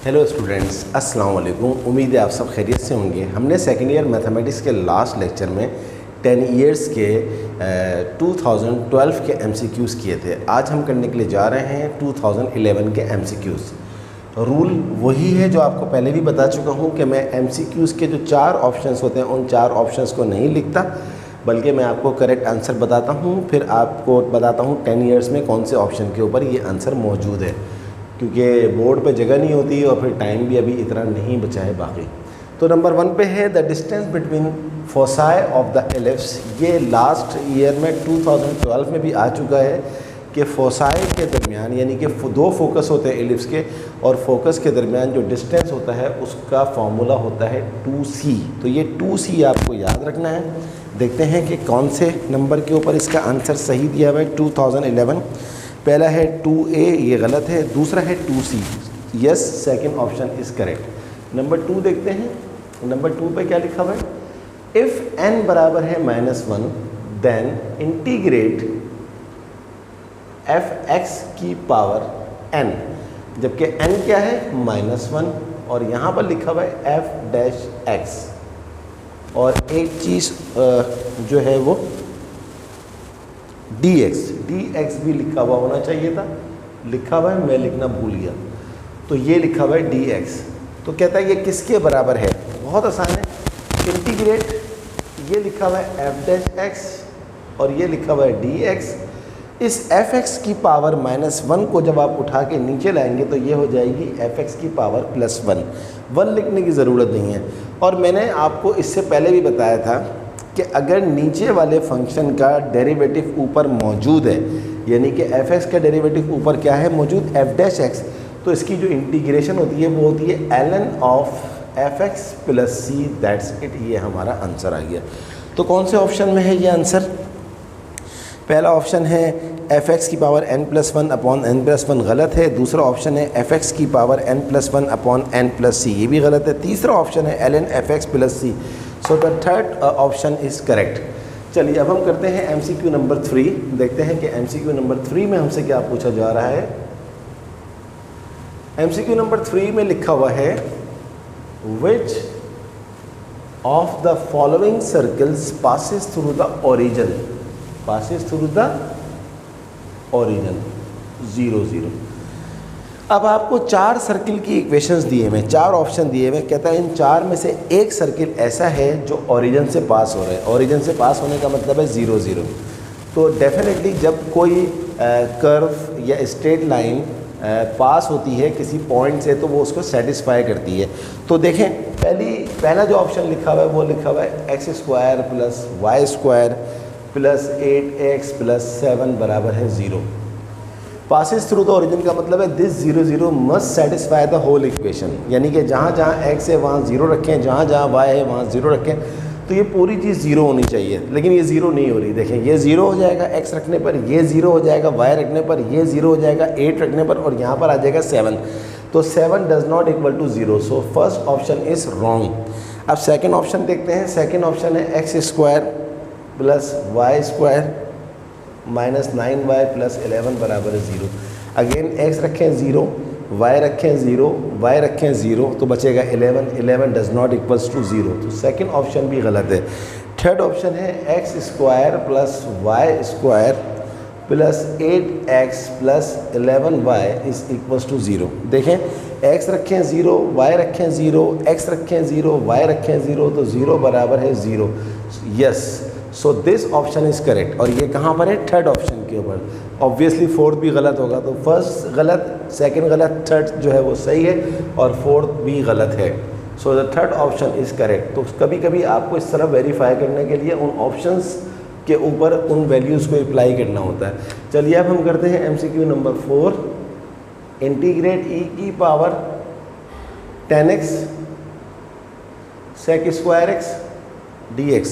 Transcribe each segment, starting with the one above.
Hello students, अस्सलाम वालेकुम। उम्मीद है आप सब खैरियत से होंगे। हमने सेकेंड ईयर मैथमेटिक्स के लास्ट लेक्चर में 10 इयर्स के 2012 के MCQs किए थे। आज हम करने के लिए जा रहे हैं 2011 के MCQs। रूल वही है जो आपको पहले भी बता चुका हूँ कि मैं MCQs के जो 4 ऑप्शंस होते हैं उन 4 ऑप्शंस को नहीं लिखता, बल्कि मैं आपको करेक्ट आंसर बताता हूँ, फिर आपको बताता हूँ 10 इयर्स में कौन से ऑप्शन के ऊपर ये आंसर मौजूद है, क्योंकि बोर्ड पे जगह नहीं होती और फिर टाइम भी अभी इतना नहीं बचा है बाकी। तो नंबर 1 पे है the distance between foci of the ellipse. ये लास्ट ईयर में 2012 में भी आ चुका है कि फोसाई के दरमियान, यानी कि 2 फोकस होते हैं एलिप्स के, और फोकस के दरमियान जो डिस्टेंस होता है उसका फार्मूला होता है 2c। तो ये 2c आपको याद रखना है। देखते हैं कि कौन से नंबर के ऊपर इसका आंसर सही दिया हुआ है 2011। पहला है 2a, ये गलत है। दूसरा है 2c, yes, second option is correct. Number 2 देखते हैं। नंबर 2 पे क्या लिखा हुआ है? इफ़ n बराबर है -1 देन इंटीग्रेट f(x) की पावर n, जबकि n क्या है? -1, और यहाँ पर लिखा हुआ है f'(x), और एक चीज़ जो है वो dx भी लिखा हुआ होना चाहिए था, लिखा हुआ है, मैं लिखना भूल गया, तो ये लिखा हुआ है dx। तो कहता है ये किसके बराबर है? बहुत आसान है, इंटीग्रेट, ये लिखा हुआ है f'(x) और ये लिखा हुआ है dx। इस f(x) की पावर -1 को जब आप उठा के नीचे लाएंगे तो ये हो जाएगी f(x) की पावर +1। 1 लिखने की ज़रूरत नहीं है। और मैंने आपको इससे पहले भी बताया था कि अगर नीचे वाले फंक्शन का डेरिवेटिव ऊपर मौजूद है, यानी कि f(x) का डेरिवेटिव ऊपर क्या है मौजूद? f'(x), तो इसकी जो इंटीग्रेशन होती है वो होती है ln of f(x) + c, that's it. ये हमारा आंसर आ गया। तो कौन से ऑप्शन में है ये आंसर? पहला ऑप्शन है f(x) की पावर n+1 अपॉन n+1, गलत है। दूसरा ऑप्शन है f(x) की पावर n+1 अपॉन n+c, ये भी गलत है। तीसरा ऑप्शन है ln f(x) + c। So the third option is correct. चलिए अब हम करते हैं MCQ नंबर 3। देखते हैं कि MCQ नंबर 3 में हमसे क्या पूछा जा रहा है। MCQ नंबर 3 में लिखा हुआ है which of the following circles passes through the origin, passes through the origin 0 0। अब आपको 4 सर्किल की इक्वेशंस दिए हुए, 4 ऑप्शन दिए हुए। कहता है इन 4 में से एक सर्किल ऐसा है जो ओरिजिन से पास हो रहा है। ओरिजिन से पास होने का मतलब है 0 0। तो डेफिनेटली जब कोई कर्व या स्ट्रेट लाइन पास होती है किसी पॉइंट से तो वो उसको सेटिस्फाई करती है। तो देखें, पहला जो ऑप्शन लिखा हुआ है वो लिखा हुआ है x² + y² + 8x + 7 बराबर है 0। पासिस थ्रू द ओरिजिन का मतलब है this 0 0 must satisfy the whole equation, यानी कि जहाँ जहाँ x है वहाँ 0 रखें, जहाँ जहाँ y है वहाँ 0 रखें, तो ये पूरी चीज़ 0 होनी चाहिए। लेकिन ये 0 नहीं हो रही। देखें, ये 0 हो जाएगा x रखने पर, ये 0 हो जाएगा y रखने पर, ये 0 हो जाएगा 8 रखने पर, और यहाँ पर आ जाएगा 7। तो 7 does not equal to 0। So first option is wrong. अब सेकेंड ऑप्शन देखते हैं। सेकेंड ऑप्शन है x² + y² -9y + 11 बराबर है 0। अगेन x रखें 0, y रखें 0, y रखें 0, तो बचेगा 11। 11 डज नॉट इक्वल्स टू 0। तो सेकंड ऑप्शन भी गलत है। थर्ड ऑप्शन है x² + y² + 8x + 11y = 0। देखें, x रखें 0, y रखें 0, x रखें 0, y रखें 0, तो 0 बराबर है 0। Yes, so this option is correct. और ये कहाँ पर है? थर्ड ऑप्शन के ऊपर। ऑब्वियसली फोर्थ भी गलत होगा, तो फर्स्ट गलत, सेकंड गलत, थर्ड जो है वो सही है, और फोर्थ भी गलत है। So the third option is correct. तो कभी कभी आपको इस तरह वेरीफाई करने के लिए उन ऑप्शंस के ऊपर उन वैल्यूज़ को अप्लाई करना होता है। चलिए अब हम करते हैं MCQ नंबर 4। इंटीग्रेट e की पावर 10x sec² dx।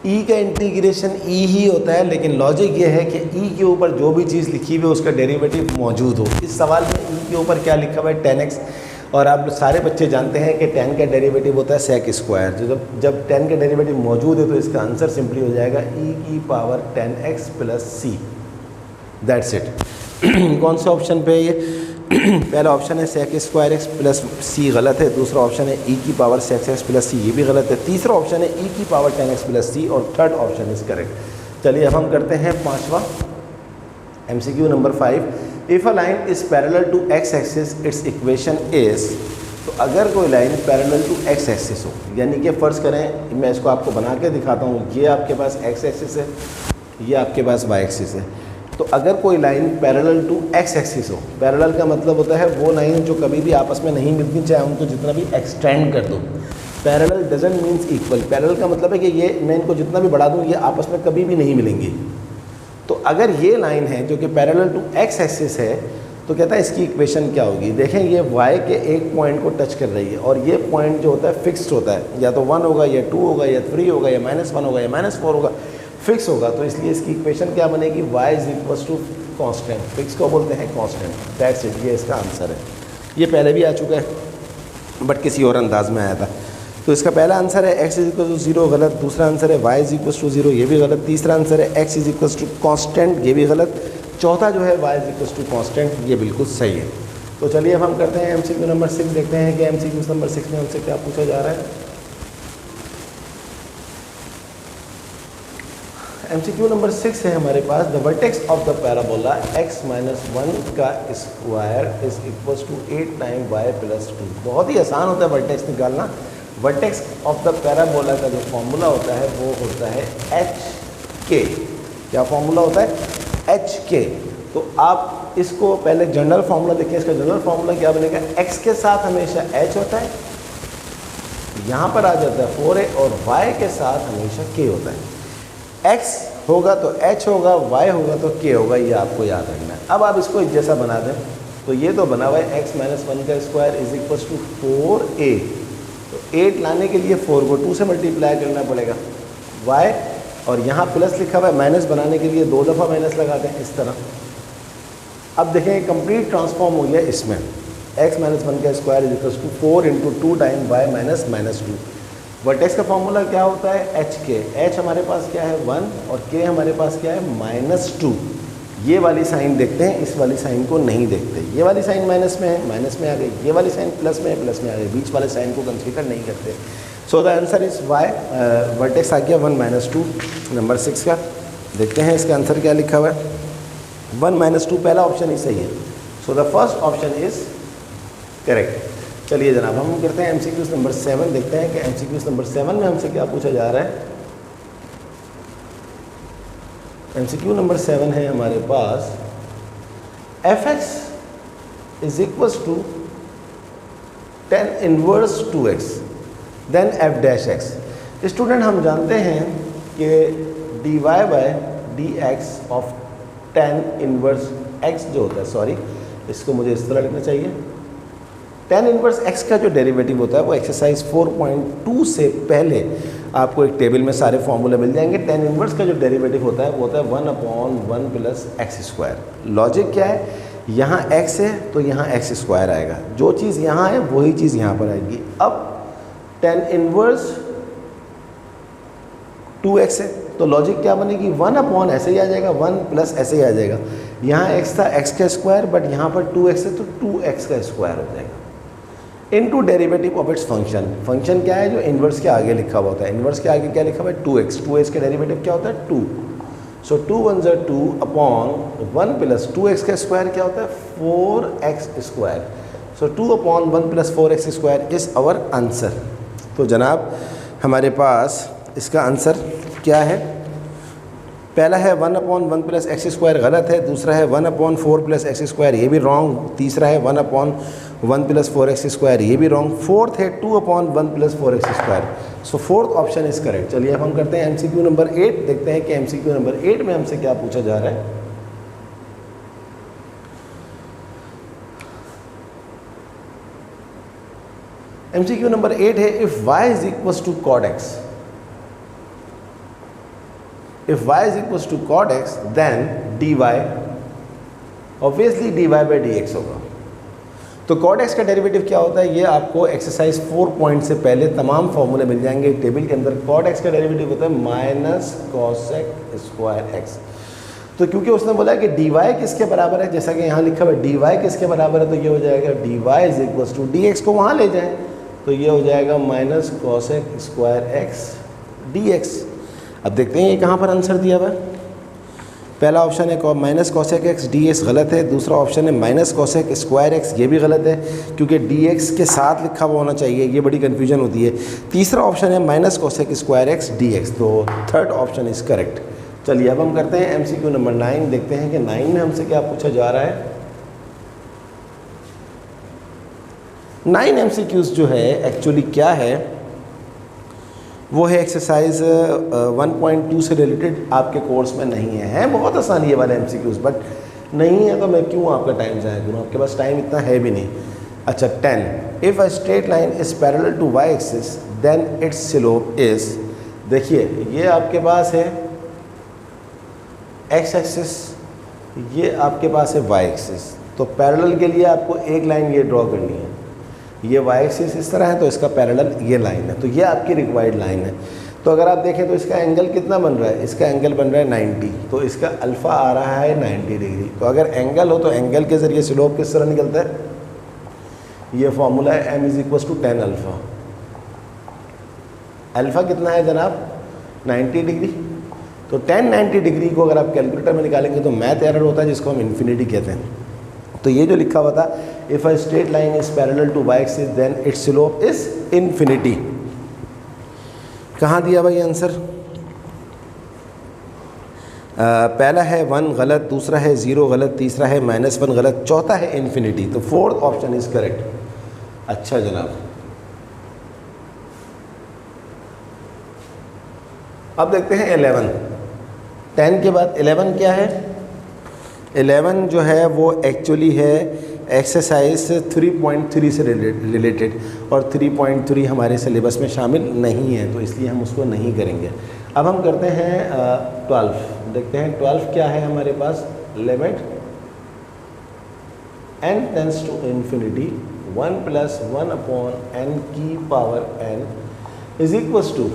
ई का इंटीग्रेशन ई ही होता है, लेकिन लॉजिक ये है कि ई के ऊपर जो भी चीज़ लिखी हुई है उसका डेरिवेटिव मौजूद हो। इस सवाल में ई के ऊपर क्या लिखा हुआ है? 10x, और आप सारे बच्चे जानते हैं कि 10 का डेरिवेटिव होता है sec²। जब 10 का डेरिवेटिव मौजूद है तो इसका आंसर सिंपली हो जाएगा e की power 10x + c, that's it. कौन से ऑप्शन पे है ये? पहला ऑप्शन है सेक स्क्वायर एक्स प्लस सी गलत है, दूसरा ऑप्शन है ई की power sex x plus C, ये भी गलत है, तीसरा ऑप्शन है ई की पावर 10x प्लस सी, और थर्ड ऑप्शन इज करेक्ट। चलिए अब हम करते हैं पांचवा MCQ number 5। If a line is parallel to x axis its equation is, तो अगर कोई line parallel to x axis हो, यानी कि फ़र्ज़ करें, मैं इसको आपको बना के दिखाता हूँ, ये आपके पास एक्स एक्सिस है, ये आपके पास वाई एक्सिस है। तो अगर कोई line parallel to x axis हो, पैरेलल का मतलब होता है वो लाइन जो कभी भी आपस में नहीं मिलती, चाहे उनको जितना भी एक्सटेंड कर दो। Parallel doesn't means equal, parallel का मतलब है कि ये मैं इनको जितना भी बढ़ा दूँ ये आपस में कभी भी नहीं मिलेंगी। तो अगर ये लाइन है जो कि पैरेलल टू एक्स एक्सिस है, तो कहता है इसकी इक्वेशन क्या होगी। देखें ये y के एक पॉइंट को टच कर रही है, और ये पॉइंट जो होता है फिक्स्ड होता है, या तो 1 होगा या 2 होगा या 3 होगा या -1 होगा या -4 होगा, फिक्स होगा। तो इसलिए इसकी इक्वेशन क्या बनेगी, y is equals to constant, fix को बोलते हैं कॉन्स्टेंट, दैट्स इट, ये इसका आंसर है। ये पहले भी आ चुका है बट किसी और अंदाज में आया था। तो इसका पहला आंसर है x इज इक्वल टू 0 गलत, दूसरा आंसर है y इज इक्वल टू 0, ये भी गलत, तीसरा आंसर है x is equal to constant, ये भी गलत, चौथा जो है y is equal to constant, ये बिल्कुल सही है। तो चलिए अब हम करते हैं MCQ नंबर 6, देखते हैं कि MCQ नंबर 6 में हमसे क्या पूछा जा रहा है। MCQ नंबर 6 है हमारे पास, the vertex of the parabola x - 1 का square is equal to 8 time y plus 2। बहुत ही आसान होता है वर्टेक्स निकालना। वर्टेक्स ऑफ द पैराबोला का जो फॉर्मूला होता है वो होता है HK। क्या फॉर्मूला होता है, HK। तो आप इसको पहले जनरल फार्मूला देखिए, इसका जनरल फार्मूला क्या बनेगा, x के साथ हमेशा h होता है, यहाँ पर आ जाता है 4a, और y के साथ हमेशा k होता है। x होगा तो h होगा, y होगा तो k होगा, ये आपको याद रखना है। अब आप इसको एक जैसा बना दें, तो ये तो बना हुआ है x - 1 का square is equal to 4a, तो 8 लाने के लिए 4 को 2 से मल्टीप्लाई करना पड़ेगा, y, और यहाँ प्लस लिखा हुआ है, माइनस बनाने के लिए 2 दफ़ा माइनस लगा दें इस तरह। अब देखें कंप्लीट ट्रांसफॉर्म हो गया इसमें, x - 1 का square is equal to 4 × 2 time y - -2। Vertex का फॉर्मूला क्या होता है, HK। h हमारे पास क्या है 1, और k हमारे पास क्या है -2। ये वाली साइन देखते हैं, इस वाली साइन को नहीं देखते। ये वाली साइन माइनस में है, माइनस में आ गई, ये वाली साइन प्लस में है, प्लस में आ गई, बीच वाले साइन को कंसीडर नहीं करते। So the answer is y, vertex आ गया 1 - 2 नंबर 6 का। देखते हैं इसका आंसर क्या लिखा हुआ है, 1 - 2 पहला ऑप्शन ही सही है। So the first option is correct. चलिए जनाब हम करते हैं MCQ नंबर 7, देखते हैं कि MCQ नंबर 7 में हमसे क्या पूछा जा रहा है। MCQ नंबर 7 है हमारे पास, fx is equals to tan inverse 2x then f dash x। Student हम जानते हैं कि dy by dx of tan inverse x जो होता है, सॉरी इसको मुझे इस तरह लिखना चाहिए, tan इनवर्स x का जो डेरिवेटिव होता है वो एक्सरसाइज 4.2 से पहले आपको एक टेबल में सारे फॉर्मूले मिल जाएंगे। tan इनवर्स का जो डेरिवेटिव होता है वो होता है 1/1 प्लस एक्स स्क्वायर। लॉजिक क्या है, यहाँ x है तो यहाँ एक्स स्क्वायर आएगा, जो चीज़ यहाँ है वही चीज़ यहाँ पर आएगी। अब tan इनवर्स 2x है तो लॉजिक क्या बनेगी, 1/, ऐसे ही आ जाएगा, 1 प्लस ऐसे ही आ जाएगा। यहाँ x था x का स्क्वायर, बट यहाँ पर 2x है तो 2x का स्क्वायर हो जाएगा, into derivative of its function. Function क्या है, जो इन्वर्स के आगे लिखा हुआ होता है। इन्वर्स के आगे क्या लिखा हुआ है, 2x। 2x का डेरिवेटिव क्या होता है 2। सो 2 × 1 = 2 अपॉन 1 प्लस 2x का स्क्वायर क्या होता है 4x square. So 2/1 plus 4x square is our answer. तो जनाब हमारे पास इसका आंसर क्या है, पहला है 1/1 प्लस एक्स स्क्वायर गलत है, दूसरा है 1/4 प्लस एक्स स्क्वायर ये भी रॉन्ग, तीसरा है 1/1 प्लस 4x स्क्वायर ये भी रॉन्ग, फोर्थ है 2/1 plus 4x square. So fourth option is correct. चलिए अब हम करते हैं MCQ नंबर 8, देखते हैं कि MCQ नंबर 8 में हमसे क्या पूछा जा रहा है। MCQ नंबर 8 है, if y is equal to cot x, if y is equals to cot x then dy obviously dy by dx होगा। तो cot x का डेरिवेटिव क्या होता है, ये आपको एक्सरसाइज 4 पॉइंट से पहले तमाम फॉर्मूले मिल जाएंगे टेबल के अंदर। cot x का डेरिवेटिव होता है माइनस cosec स्क्वायर x। तो क्योंकि उसने बोला कि dy किसके बराबर है, जैसा कि यहाँ लिखा हुआ है dy किसके बराबर है, तो ये हो जाएगा dy is equals to dx को वहाँ ले जाएं तो ये हो जाएगा minus cosec square x dx। अब देखते हैं ये कहाँ पर आंसर दिया हुआ है। पहला ऑप्शन है माइनस cosec x dx गलत है, दूसरा ऑप्शन है माइनस cosec स्क्वायर x, ये भी गलत है क्योंकि dx के साथ लिखा हुआ होना चाहिए, ये बड़ी कन्फ्यूजन होती है। तीसरा ऑप्शन है minus cosec square x dx, तो थर्ड ऑप्शन इज़ करेक्ट। चलिए अब हम करते हैं MCQ नंबर 9, देखते हैं कि 9 में हमसे क्या पूछा जा रहा है। 9 MCQs जो है एक्चुअली क्या है, वो है एक्सरसाइज 1.2 से रिलेटेड, आपके कोर्स में नहीं है बहुत आसान ये वाले MCQs, बट नहीं है तो मैं क्यों आपका टाइम ज़ाया करूँ, आपके पास टाइम इतना है भी नहीं। अच्छा 10, if a straight line is parallel to y axis then its slope is, देखिए ये आपके पास है x एक्सिस, ये आपके पास है y एक्सिस, तो पैरेलल के लिए आपको एक लाइन ये ड्रॉ करनी है, ये y एक्सिस इस तरह है तो इसका पैरेलल ये लाइन है, तो ये आपकी रिक्वायर्ड लाइन है। तो अगर आप देखें तो इसका एंगल कितना बन रहा है, इसका एंगल बन रहा है 90, तो इसका अल्फ़ा आ रहा है 90 डिग्री। तो अगर एंगल हो तो एंगल के ज़रिए स्लोप किस तरह निकलता है, ये फॉर्मूला है m is equals to 10 alpha. Alpha कितना है जनाब 90 डिग्री, तो 10-90 डिग्री को अगर आप कैलकुलेटर में निकालेंगे तो मैथ एरर होता है जिसको हम इन्फिनिटी कहते हैं। तो ये जो लिखा हुआ था if a straight line is parallel to y axis then its slope is infinity, कहाँ दिया भाई आंसर। पहला है 1 गलत, दूसरा है 0 गलत, तीसरा है -1 गलत, चौथा है इन्फिनिटी, तो फोर्थ ऑप्शन इज करेक्ट। अच्छा जनाब अब देखते हैं 11, 10 के बाद 11 क्या है। 11 जो है वो एक्चुअली है एक्सरसाइज 3.3 से रिलेटेड, और 3.3 hamaरे सिलेबस में शामिल नहीं है तो इसलिए हम उसको नहीं करेंगे। अब हम करते हैं 12, देखते हैं 12 क्या है हमारे पास। Limit n tends to infinity 1 + 1 upon n की power n is equals to,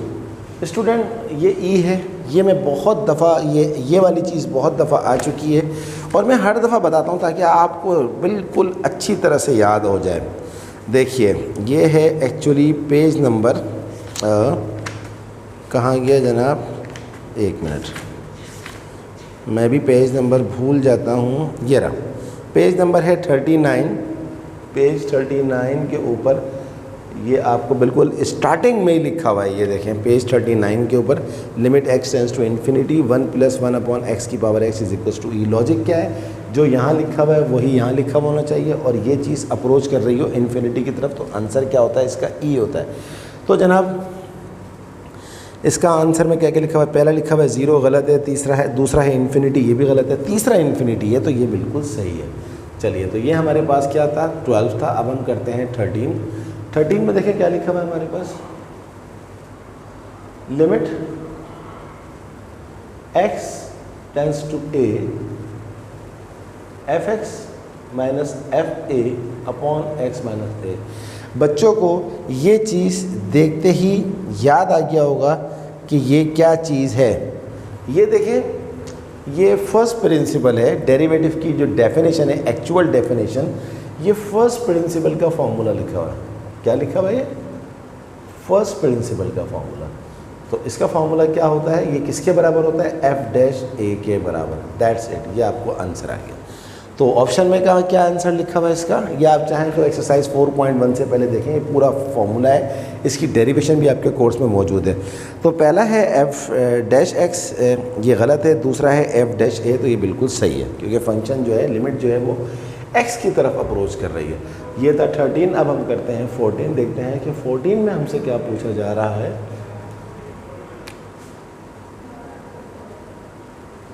student ये ई है, ये मैं बहुत दफ़ा ये वाली चीज़ बहुत दफ़ा आ चुकी है और मैं हर दफ़ा बताता हूँ ताकि आपको बिल्कुल अच्छी तरह से याद हो जाए। देखिए ये है एक्चुअली पेज नंबर कहाँ गया जनाब, एक मिनट, मैं भी पेज नंबर भूल जाता हूँ, ये रहा पेज नंबर है 39, पेज 39 के ऊपर ये आपको बिल्कुल स्टार्टिंग में ही लिखा हुआ है, ये देखें पेज 39 के ऊपर limit x tends to infinity 1 + 1 upon x की power x is equals to e. Logic क्या है, जो यहाँ लिखा हुआ है वही यहाँ लिखा हुआ होना चाहिए और ये चीज़ अप्रोच कर रही हो इन्फिनिटी की तरफ, तो आंसर क्या होता है इसका ई होता है। तो जनाब इसका आंसर में क्या क्या लिखा हुआ है, पहला लिखा हुआ है 0 गलत है, दूसरा है इन्फिनिटी, ये भी गलत है, तीसरा इन्फिनिटी है, तो ये बिल्कुल सही है। चलिए तो ये हमारे पास क्या था 12 था। अब हम करते हैं 13 में देखें क्या लिखा हुआ है हमारे पास। Limit x tends to a f(x - f(a) upon x - a। बच्चों को ये चीज़ देखते ही याद आ गया होगा कि ये क्या चीज़ है। ये देखें ये फर्स्ट प्रिंसिपल है, डेरिवेटिव की जो डेफिनेशन है, एक्चुअल डेफिनेशन, ये फर्स्ट प्रिंसिपल का फॉर्मूला लिखा हुआ है। क्या लिखा हुआ है, फर्स्ट प्रिंसिपल का फॉर्मूला। तो इसका फॉर्मूला क्या होता है, ये किसके बराबर होता है, f'(a) के बराबर। दैट्स इट, ये आपको आंसर आ गया। तो ऑप्शन में क्या आंसर लिखा हुआ है इसका, या आप चाहें तो एक्सरसाइज 4.1 से पहले देखें, ये पूरा फॉर्मूला है, इसकी डेरिवेशन भी आपके कोर्स में मौजूद है। तो पहला है f'(x), ये गलत है, दूसरा है f'(a), तो ये बिल्कुल सही है क्योंकि फंक्शन जो है, लिमिट जो है वो x की तरफ अप्रोच कर रही है। ये था 13। अब हम करते हैं 14, देखते हैं कि 14 में हमसे क्या पूछा जा रहा है।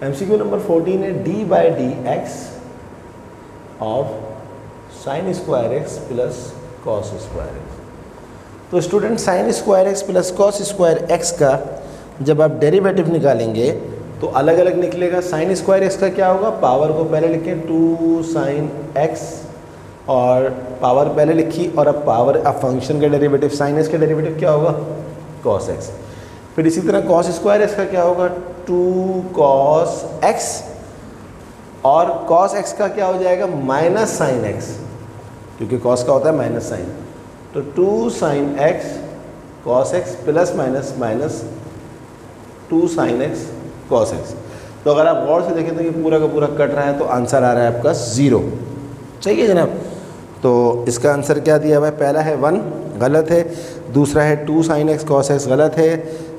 MCQ नंबर 14 है d/dx of sin square x plus cos square x। तो student sin square x plus cos square x का जब आप डेरिवेटिव निकालेंगे तो अलग अलग निकलेगा। sin स्क्वायर x का क्या होगा, पावर को पहले लिखें 2 sin x और पावर पहले लिखी, और अब पावर, अब फंक्शन का डेरिवेटिव sin x का डेरिवेटिव क्या होगा, cos x। फिर इसी तरह cos स्क्वायर x का क्या होगा, 2 cos x और cos x का क्या हो जाएगा माइनस साइन x, क्योंकि cos का होता है माइनस साइन, तो 2 sin x cos x plus minus minus 2 sin x cos x। तो अगर आप गौर से देखें तो ये पूरा का पूरा कट रहा है, तो आंसर आ रहा है आपका 0। चाहिए जनाब। तो इसका आंसर क्या दिया हुआ है, पहला है 1 गलत है, दूसरा है 2 sin x cos x गलत है,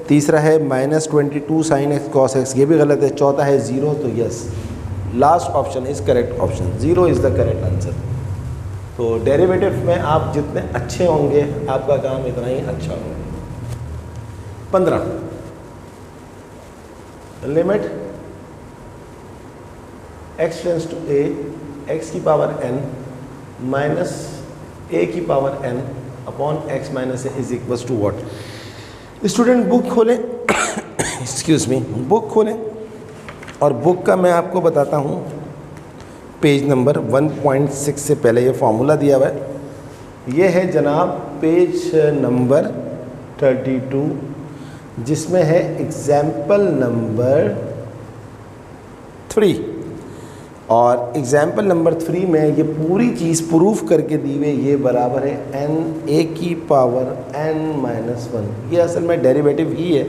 तीसरा है -22 sin x cos x ये भी गलत है, चौथा है 0। तो yes, last option is correct option, 0 is the correct answer. तो डेरिवेटिव में आप जितने अच्छे होंगे आपका काम इतना ही अच्छा होगा। 15 limit x tends to a x की पावर n माइनस a की power n upon x minus a is equals to what. Student book खोलें एक्सक्यूज़ मी, बुक खोलें और बुक का मैं आपको बताता हूँ पेज नंबर 1.6 से पहले ये फार्मूला दिया हुआ है। ये है जनाब पेज नंबर 32, जिसमें है एग्जाम्पल नंबर 3, और एग्जाम्पल नंबर 3 में ये पूरी चीज़ प्रूफ करके दी हुई, ये बराबर है n a की पावर n माइनस 1। ये असल में डेरिवेटिव ही है,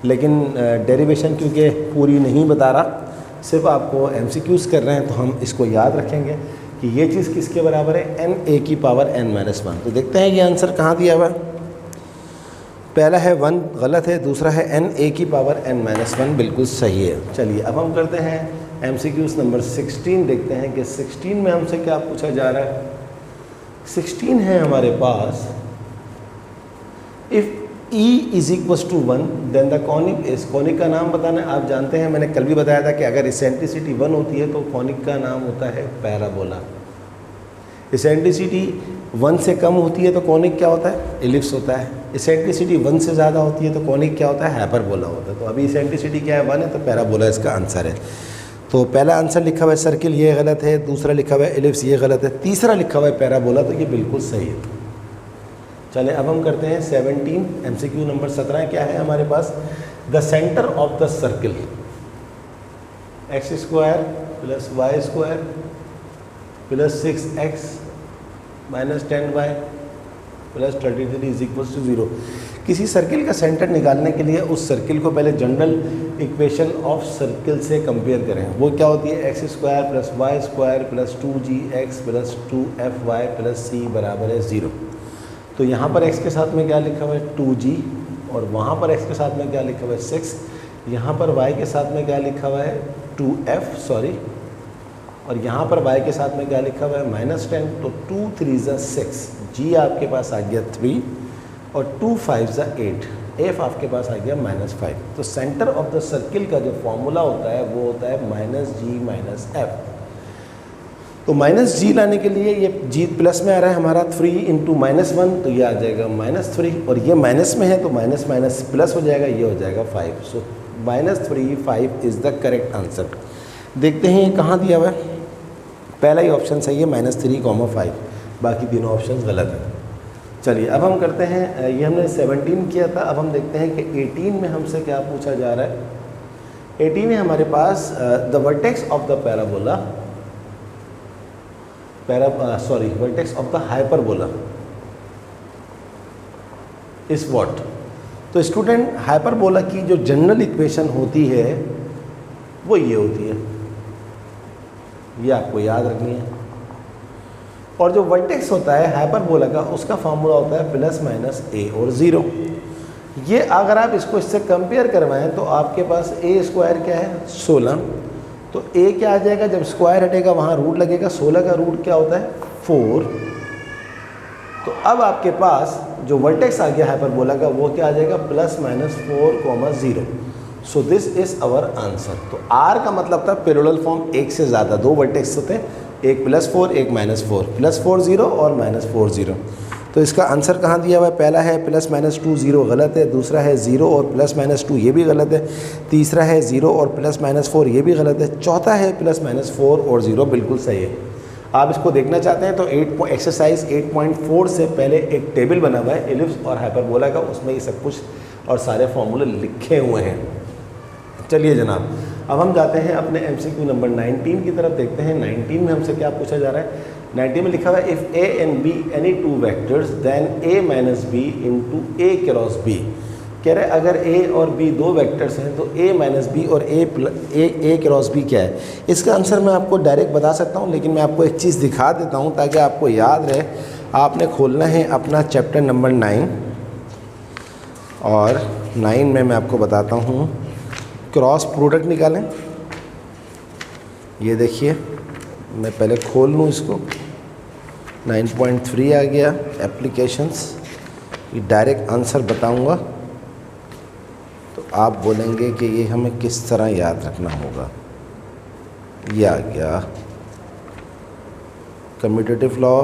लेकिन डेरिवेशन क्योंकि पूरी नहीं बता रहा, सिर्फ आपको MCQs कर रहे हैं, तो हम इसको याद रखेंगे कि ये चीज़ किसके बराबर है, n a की पावर n माइनस 1। तो देखते हैं ये आंसर कहाँ दिया हुआ है। पहला है 1 गलत है, दूसरा है n a की पावर n माइनस 1 बिल्कुल सही है। चलिए अब हम करते हैं MCQs नंबर 16, देखते हैं कि 16 में हमसे क्या पूछा जा रहा है। 16 है हमारे पास, if E is equals to 1 then the conic is, conic का नाम बताना है। आप जानते हैं, मैंने कल भी बताया था कि अगर इसेंट्रिसिटी 1 होती है तो कॉनिक का नाम होता है पैराबोला। इसेंट्रिसिटी 1 से कम होती है तो कॉनिक क्या होता है, एलिप्स होता है। इसेंट्रिसिटी 1 से ज़्यादा होती है तो कॉनिक क्या होता है, हाइपरबोला होता है। तो अभी इसेंट्रिसिटी क्या है, 1 है, तो पैराबोला इसका आंसर है। तो पहला आंसर लिखा हुआ है सर्किल, ये गलत है, दूसरा लिखा हुआ है एलिप्स, ये गलत है, तीसरा लिखा हुआ है पैराबोला, तो ये बिल्कुल सही है। चले अब हम करते हैं 17 MCQ नंबर 17 क्या है हमारे पास, the centre of the circle x² plus y² plus 6x minus 10y plus 33 is equals to 0। किसी सर्किल का सेंटर निकालने के लिए उस सर्किल को पहले जनरल इक्वेशन ऑफ सर्किल से कंपेयर करें। वो क्या होती है, x² plus y² plus 2gx plus 2fy plus c बराबर है 0। तो यहाँ पर x के साथ में क्या लिखा हुआ है 2g, और वहाँ पर x के साथ में क्या लिखा हुआ है 6, यहाँ पर y के साथ में क्या लिखा हुआ है 2f सॉरी, और यहाँ पर y के साथ में क्या लिखा हुआ है -10। तो 2 3 ज़ा 6, g आपके पास आ गया 3, और 2 5 ज़ा 8, f आपके पास आ गया -5। तो सेंटर ऑफ द सर्किल का जो फॉर्मूला होता है वो होता है -g -f। तो -g लाने के लिए ये g प्लस में आ रहा है हमारा 3 इंटू -1, तो ये आ जाएगा -3, और ये माइनस में है तो माइनस माइनस प्लस हो जाएगा, ये हो जाएगा 5। सो -3 5 इज़ द करेक्ट आंसर। देखते हैं ये कहाँ दिया हुआ है। पहला ही ऑप्शन सही है -3, 5, बाकी तीनों ऑप्शन गलत है। चलिए अब हम करते हैं, ये हमने 17 किया था, अब हम देखते हैं कि 18 में हमसे क्या पूछा जा रहा है। 18 है हमारे पास the vertex of the parabola vertex of the hyperbola is what. तो स्टूडेंट हाइपरबोला की जो जनरल इक्वेशन होती है वो ये होती है, ये आपको याद रखनी है। और जो वर्टेक्स होता है हाइपरबोला का, उसका फार्मूला होता है प्लस माइनस a और 0। ये अगर आप इसको इससे कंपेयर करवाएं तो आपके पास a² क्या है 16, तो a क्या आ जाएगा, जब स्क्वायर हटेगा वहाँ रूट लगेगा, 16 का रूट क्या होता है 4। तो अब आपके पास जो वर्टेक्स आ गया हाइपरबोला का वो क्या आ जाएगा +-4, 0। So this is our answer. तो r का मतलब था पैरेलल फॉर्म, एक से ज़्यादा, 2 वर्टेक्स होते हैं, एक +4 एक -4, +4 0 और -4 0। तो इसका आंसर कहाँ दिया हुआ है, पहला है +-2 0 गलत है, दूसरा है 0 और +-2 ये भी गलत है, तीसरा है 0 और +-4 ये भी गलत है, चौथा है +-4 और 0 बिल्कुल सही है। आप इसको देखना चाहते हैं तो एक्सरसाइज 8.4 से पहले एक टेबल बना हुआ है एलिप्स और हाइपरबोला का, उसमें ये सब कुछ और सारे फॉर्मूले लिखे हुए हैं। चलिए जनाब अब हम जाते हैं अपने MCQ नंबर 19 की तरफ, देखते हैं 19 में हमसे क्या पूछा जा रहा है। 19 में लिखा हुआ है if A and B any two vectors then A minus B into A cross B। कह रहे अगर A और B दो वेक्टर्स हैं तो A माइनस बी और A क्रॉस B क्या है। इसका आंसर मैं आपको डायरेक्ट बता सकता हूँ, लेकिन मैं आपको एक चीज़ दिखा देता हूँ ताकि आपको याद रहे। आपने खोलना है अपना चैप्टर नंबर 9 और 9 में मैं आपको बताता हूँ क्रॉस प्रोडक्ट निकालें। ये देखिए मैं पहले खोल लूँ इसको, 9.3 आ गया एप्लीकेशंस। ये डायरेक्ट आंसर बताऊँगा तो आप बोलेंगे कि ये हमें किस तरह याद रखना होगा। ये आ गया कम्यूटेटिव लॉ,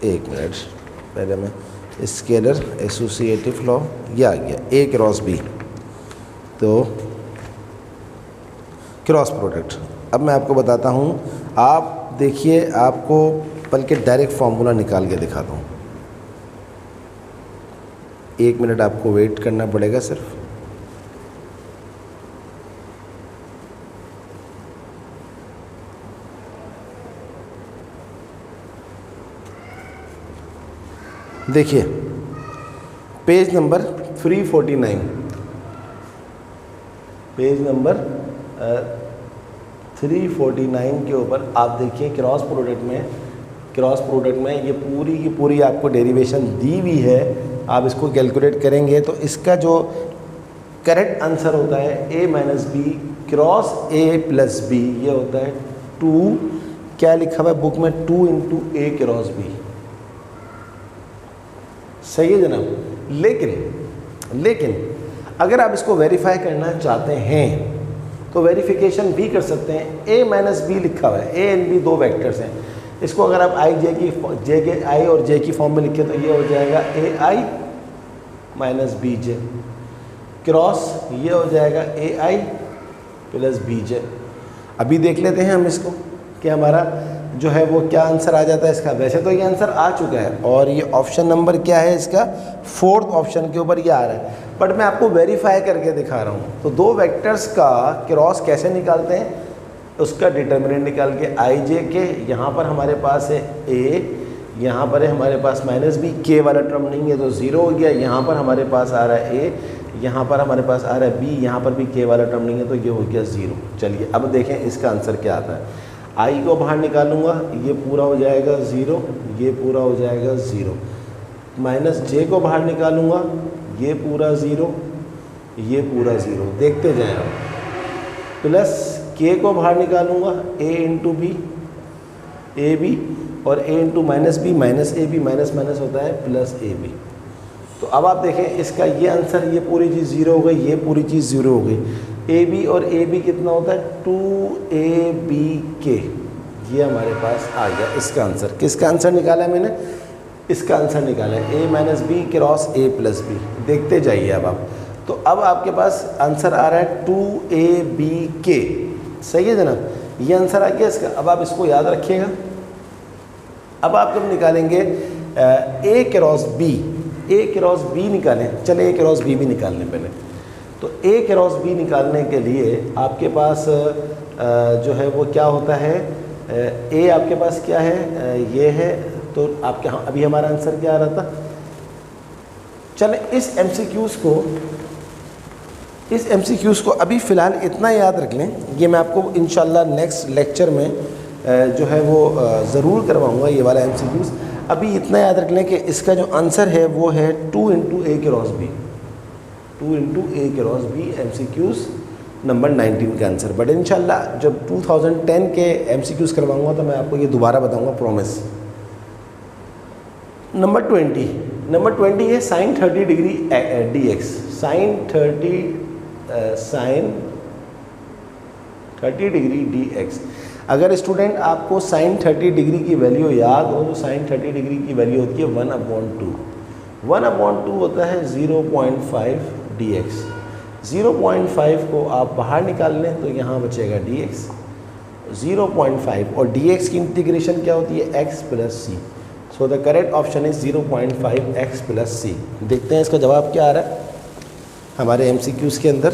एक मिनट पहले मैं स्केलर एसोसिएटिव लॉ, ये आ गया A क्रॉस B, तो क्रॉस प्रोडक्ट। अब मैं आपको बताता हूँ, आप देखिए आपको बल्कि डायरेक्ट फार्मूला निकाल के दिखाता हूँ। 1 मिनट आपको वेट करना पड़ेगा सिर्फ। देखिए पेज नंबर 349, पेज नंबर 349 के ऊपर आप देखिए क्रॉस प्रोडक्ट में ये पूरी की पूरी आपको डेरिवेशन दी हुई है। आप इसको कैलकुलेट करेंगे तो इसका जो करेक्ट आंसर होता है A minus B cross A plus B, ये होता है 2, क्या लिखा हुआ है बुक में, 2 इंटू A क्रॉस B। सही है जनाब। लेकिन अगर आप इसको वेरीफाई करना चाहते हैं तो वेरिफिकेशन भी कर सकते हैं। A माइनस बी लिखा हुआ है, A एंड B दो वेक्टर्स हैं। इसको अगर आप जे के आई और जे की फॉर्म में लिखे तो ये हो जाएगा AI माइनस BJ क्रॉस ये हो जाएगा AI प्लस BJ। अभी देख लेते हैं हम इसको कि हमारा जो है वो क्या आंसर आ जाता है इसका। वैसे तो ये आंसर आ चुका है और ये ऑप्शन नंबर क्या है इसका, 4th ऑप्शन के ऊपर ये आ रहा है, बट मैं आपको वेरीफाई करके दिखा रहा हूँ। तो दो वेक्टर्स का क्रॉस कैसे निकालते हैं, उसका डिटर्मिनेंट निकाल के IJ यहाँ पर हमारे पास है A, यहाँ पर है हमारे पास माइनस बी, K वाला टर्म नहीं है तो 0 हो गया। यहाँ पर हमारे पास आ रहा है A, यहाँ पर हमारे पास आ रहा है B, यहाँ पर भी K वाला टर्म नहीं है तो ये हो गया 0। चलिए अब देखें इसका आंसर क्या आता है। I को बाहर निकालूंगा, ये पूरा हो जाएगा 0, ये पूरा हो जाएगा 0। माइनस J को बाहर निकालूंगा, ये पूरा 0, ये पूरा 0, देखते जाएं आप। प्लस K को बाहर निकालूंगा, A into B, A B, और A into minus B, minus A B, minus minus होता है प्लस ए बी। तो अब आप देखें इसका ये आंसर, ये पूरी चीज़ 0 हो गई, ये पूरी चीज़ 0 हो गई। ए बी और ए बी कितना होता है 2ABK, ये हमारे पास आ गया इसका आंसर। किसका आंसर निकाला है मैंने, इसका आंसर निकाला है A minus B cross A plus B. देखते जाइए अब आप। तो अब आपके पास आंसर आ रहा है 2ABK। सही है जनाब, ये आंसर आ गया इसका। अब आप इसको याद रखिएगा। अब आप जब निकालेंगे A क्रॉस B निकालें, चले A क्रॉस B भी निकाल लें पहले। तो A क्रॉस B निकालने के लिए आपके पास जो है वो क्या होता है, A आपके पास क्या है, ये है। तो आपके अभी हमारा आंसर क्या आ रहा था। चलें इस MCQs को अभी फ़िलहाल इतना याद रख लें। ये मैं आपको इंशाल्लाह नेक्स्ट लेक्चर में जो है वो ज़रूर करवाऊँगा ये वाला MCQs। अभी इतना याद रख लें कि इसका जो आंसर है वो है 2 into A cross B, 2 into A cross B MCQs number 19 का आंसर। बट इंशाल्लाह जब 2010 के MCQs करवाऊँगा तो मैं आपको ये दोबारा बताऊँगा, प्रॉमिस। नंबर 20 है sine 30 degree DX, sine 30 degree DX। अगर स्टूडेंट आपको साइन 30 डिग्री की वैल्यू याद हो तो साइन 30 डिग्री की वैल्यू होती है 1/2 होता है 0.5 DX। 0.5 को आप बाहर निकाल लें तो यहाँ बचेगा DX 0.5, और DX की इंटीग्रेशन क्या होती है x plus C. So the correct option is 0.5 x plus C. देखते हैं इसका जवाब क्या आ रहा है हमारे MCQs के अंदर।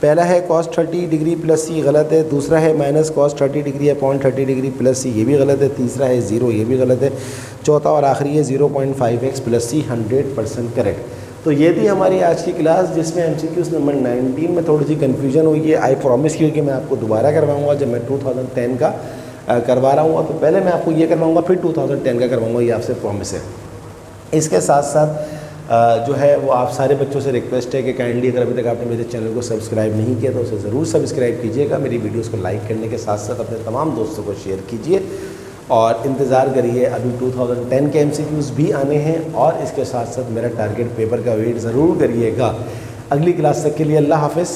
पहला है cos 30 डिग्री प्लस सी, गलत है। दूसरा है minus cos 30 degree upon 30 degree plus C, ये भी गलत है। तीसरा है 0, ये भी गलत है। चौथा और आखिरी है 0.5x प्लस सी, 100% करेक्ट। तो ये थी हमारी आज की क्लास, जिसमें MCQs नंबर 19 में थोड़ी सी कन्फ्यूजन हुई है। आई प्रॉमिस यू कि मैं आपको दोबारा करवाऊँगा जब मैं 2010 का करवा रहा हूँ। तो पहले मैं आपको ये करवाऊँगा, फिर 2010 का करवाऊँगा, ये आपसे प्रॉमिस है। इसके साथ साथ जो है वो आप सारे बच्चों से रिक्वेस्ट है कि काइंडली अगर अभी तक आपने मेरे चैनल को सब्सक्राइब नहीं किया तो उसे ज़रूर सब्सक्राइब कीजिएगा। मेरी वीडियोस को लाइक करने के साथ साथ अपने तमाम दोस्तों को शेयर कीजिए और इंतज़ार करिए। अभी 2010 के MCQs भी आने हैं और इसके साथ साथ मेरा टारगेट पेपर का वेट ज़रूर करिएगा। अगली क्लास तक के लिए अल्लाह हाफ़िज़।